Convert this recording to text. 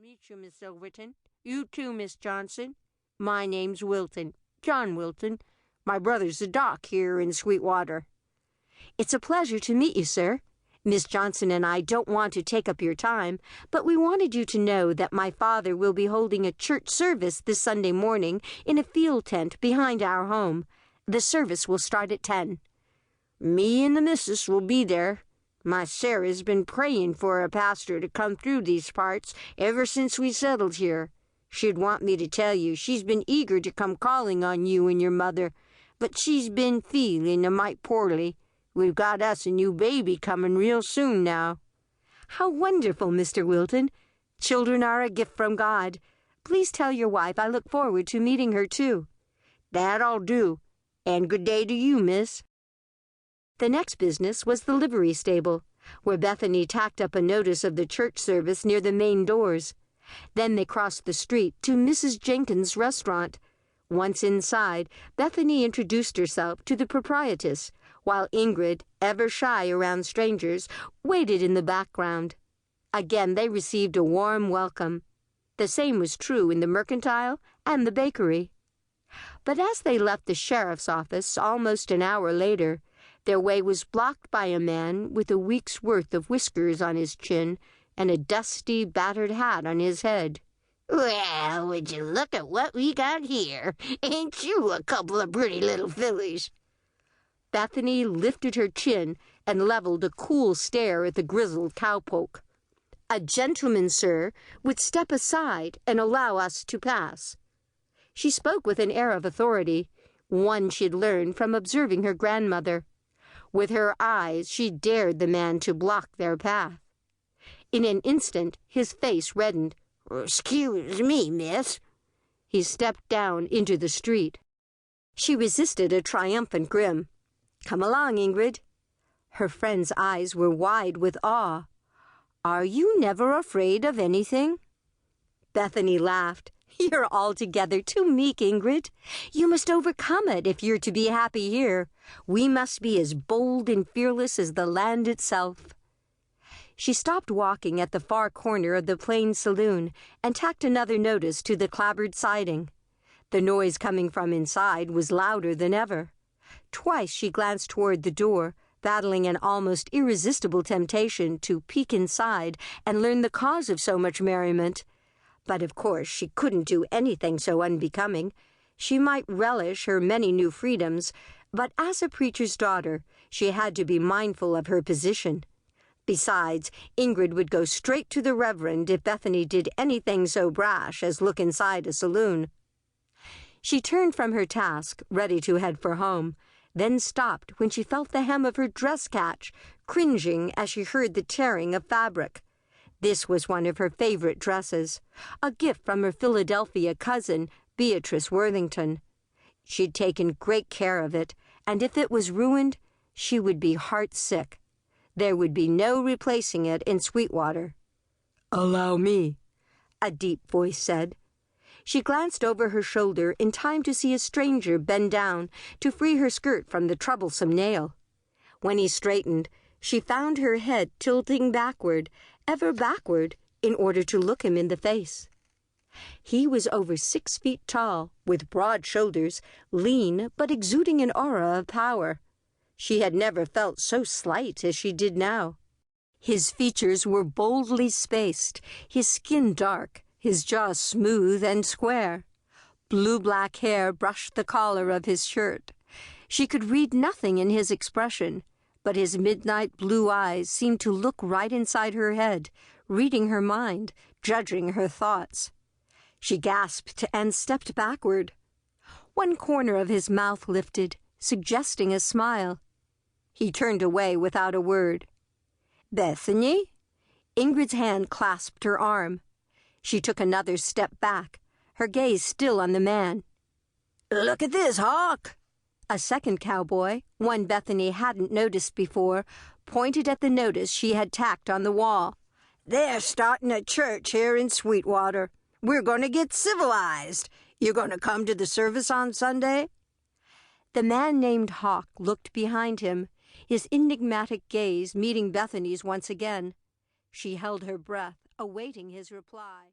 meet you, Miss Silverton. You too, Miss Johnson. My name's Wilton, John Wilton. My brother's the doc here in Sweetwater. It's a pleasure to meet you, sir. Miss Johnson and I don't want to take up your time, but we wanted you to know that my father will be holding a church service this Sunday morning in a field tent behind our home. The service will start at 10. Me and the missus will be there. My Sarah's been praying for a pastor to come through these parts ever since we settled here. She'd want me to tell you she's been eager to come calling on you and your mother, but she's been feeling a mite poorly. We've got us a new baby coming real soon now. How wonderful, Mr. Wilton. Children are a gift from God. Please tell your wife I look forward to meeting her, too. That I'll do. And good day to you, miss. The next business was the livery stable, where Bethany tacked up a notice of the church service near the main doors. Then they crossed the street to Mrs. Jenkins' restaurant. Once inside, Bethany introduced herself to the proprietress, while Ingrid, ever shy around strangers, waited in the background. Again they received a warm welcome. The same was true in the mercantile and the bakery. But as they left the sheriff's office almost an hour later, their way was blocked by a man with a week's worth of whiskers on his chin and a dusty, battered hat on his head. "Well, would you look at what we got here? Ain't you a couple of pretty little fillies?" Bethany lifted her chin and leveled a cool stare at the grizzled cowpoke. "A gentleman, sir, would step aside and allow us to pass." She spoke with an air of authority, one she'd learned from observing her grandmother. With her eyes, she dared the man to block their path. In an instant, his face reddened. "Excuse me, miss." He stepped down into the street. She resisted a triumphant grin. "Come along, Ingrid." Her friend's eyes were wide with awe. "Are you never afraid of anything?" Bethany laughed. "You're altogether too meek, Ingrid. You must overcome it if you're to be happy here. We must be as bold and fearless as the land itself." She stopped walking at the far corner of the plain saloon and tacked another notice to the clapboard siding. The noise coming from inside was louder than ever. Twice she glanced toward the door, battling an almost irresistible temptation to peek inside and learn the cause of so much merriment. But of course she couldn't do anything so unbecoming. She might relish her many new freedoms, but as a preacher's daughter, she had to be mindful of her position. Besides, Ingrid would go straight to the Reverend if Bethany did anything so brash as look inside a saloon. She turned from her task, ready to head for home, then stopped when she felt the hem of her dress catch, cringing as she heard the tearing of fabric. This was one of her favorite dresses, a gift from her Philadelphia cousin, Beatrice Worthington. She'd taken great care of it, and if it was ruined, she would be heart-sick. There would be no replacing it in Sweetwater. "Allow me," a deep voice said. She glanced over her shoulder in time to see a stranger bend down to free her skirt from the troublesome nail. When he straightened, she found her head tilting backward, ever backward, in order to look him in the face. He was over 6 feet tall, with broad shoulders, lean but exuding an aura of power. She had never felt so slight as she did now. His features were boldly spaced, his skin dark, his jaw smooth and square. Blue-black hair brushed the collar of his shirt. She could read nothing in his expression, but his midnight blue eyes seemed to look right inside her head, reading her mind, judging her thoughts. She gasped and stepped backward. One corner of his mouth lifted, suggesting a smile. He turned away without a word. "Bethany?" Ingrid's hand clasped her arm. She took another step back, her gaze still on the man. "Look at this, Hawk." A second cowboy, one Bethany hadn't noticed before, pointed at the notice she had tacked on the wall. "They're starting a church here in Sweetwater. We're going to get civilized. You going to come to the service on Sunday?" The man named Hawk looked behind him, his enigmatic gaze meeting Bethany's once again. She held her breath, awaiting his reply.